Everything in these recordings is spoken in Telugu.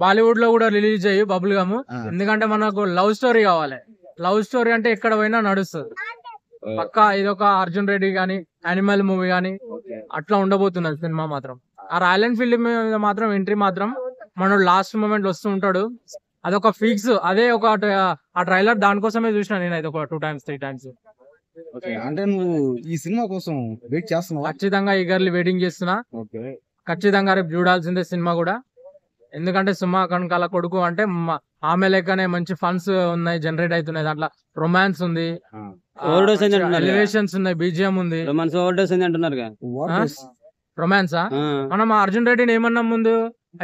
బాలీవుడ్ లో కూడా రిలీజ్ అయ్యి బబుల్ గమ్. ఎందుకంటే మనకు లవ్ స్టోరీ కావాలి. లవ్ స్టోరీ అంటే ఎక్కడ పోయినా నడుస్తుంది. పక్కా ఇదొక అర్జున్ రెడ్డి గాని, యానిమల్ మూవీ గాని అట్లా ఉండబోతున్నది సినిమా మాత్రం. ఆ రాయల్ ఎన్ఫీల్డ్ మీద మాత్రం ఎంట్రీ మాత్రం మనోడు లాస్ట్ మూమెంట్ వస్తూ ఉంటాడు. అదొక ఫిక్స్. అదే ఒక ఆ ట్రైలర్ దానికోసమే చూసిన నేనైతే ఒక 2 times 3 times. అంటే నువ్వు ఈ సినిమా కోసం వెయిట్ చేస్తున్నావా? ఖచ్చితంగా ఈగర్లీ వెయిటింగ్ చేస్తున్నా. ఖచ్చితంగా రేపు చూడాల్సిందే సినిమా కూడా. ఎందుకంటే సుమా కనకాల కొడుకు అంటే ఆమె లెక్కనే మంచి ఫండ్స్ ఉన్నాయి, జనరేట్ అవుతున్నాయి. దాంట్లో రొమాన్స్ ఉంది, ఎలివేషన్స్ ఉన్నాయి, బీజిఎం ఉంది. రొమాన్సా? మనం అర్జున్ రెడ్డిని ఏమన్నాం ముందు,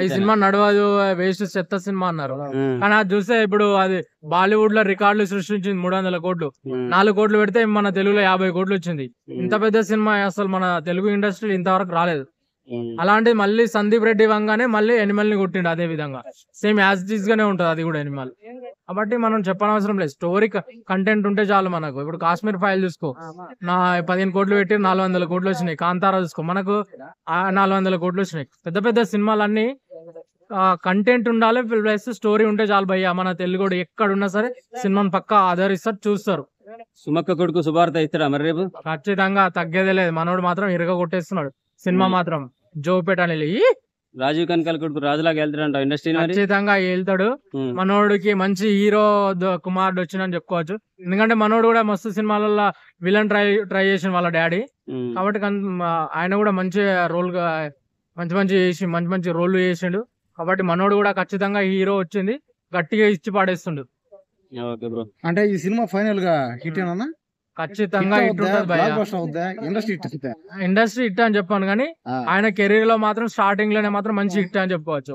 ఈ సినిమా నడవదు, వేస్ట్ చెత్త సినిమా అన్నారు. కానీ అది చూస్తే ఇప్పుడు అది బాలీవుడ్ లో రికార్డులు సృష్టించింది. 300 కోట్లు, 4 కోట్లు పెడితే మన తెలుగులో 50 కోట్లు వచ్చింది. ఇంత పెద్ద సినిమా అసలు మన తెలుగు ఇండస్ట్రీ ఇంతవరకు రాలేదు. అలాంటి మళ్ళీ సందీప్ రెడ్డి వంగానే మళ్ళీ ఎనిమల్ ని కొట్టిండు. అదే విధంగా సేమ్ యాజ్ ఇట్ ఈస్ గానే ఉంటది అది కూడా ఎనిమల్. కాబట్టి మనం చెప్పనవసరం లేదు, స్టోరీ కంటెంట్ ఉంటే చాలు మనకు. ఇప్పుడు కాశ్మీర్ ఫైల్ చూసుకో, 15 కోట్లు పెట్టి 400 కోట్లు వచ్చినాయి. కాంతారా చూసుకో, మనకు 400 కోట్లు వచ్చినాయి. పెద్ద పెద్ద సినిమాలన్నీ కంటెంట్ ఉండాలి, ప్లస్ స్టోరీ ఉంటే చాలు భయ్య. మన తెలుగు ఎక్కడున్నా సరే సినిమాని పక్కా ఆదరిస్తారు, చూస్తారు. సుమక్క కొడుకు శుభార్త ఇస్తాడా మరి రేపు? ఖచ్చితంగా తగ్గేదే లేదు. మనోడు మాత్రం ఇరగ కొట్టేస్తున్నాడు సినిమా మాత్రం. జోపేట రాజీవ్ కనకాల కొడుకు రాజులాగా వెళ్తాడంట ఇండస్ట్రీ. ఖచ్చితంగా వెళ్తాడు. మనోడికి మంచి హీరో కుమారుడు వచ్చిందని చెప్పుకోవచ్చు. ఎందుకంటే మనోడు కూడా మస్తు సినిమాలలో విలన్ ట్రై చేసిన వాళ్ళ డాడీ. కాబట్టి ఆయన కూడా మంచి రోల్ గా మంచి రోల్ చేసిండు. కాబట్టి మనోడు కూడా ఖచ్చితంగా హీరో వచ్చింది గట్టిగా ఇచ్చి పాడేస్తుండు. అంటే ఈ సినిమా ఫైనల్ గా హిట్ ఏనా? ఖచ్చితంగా ఇండస్ట్రీ హిట్ అని చెప్పాను, కానీ ఆయన కెరీర్ లో మాత్రం స్టార్టింగ్ లోనే మాత్రం మంచి హిట్ అని చెప్పుకోవచ్చు.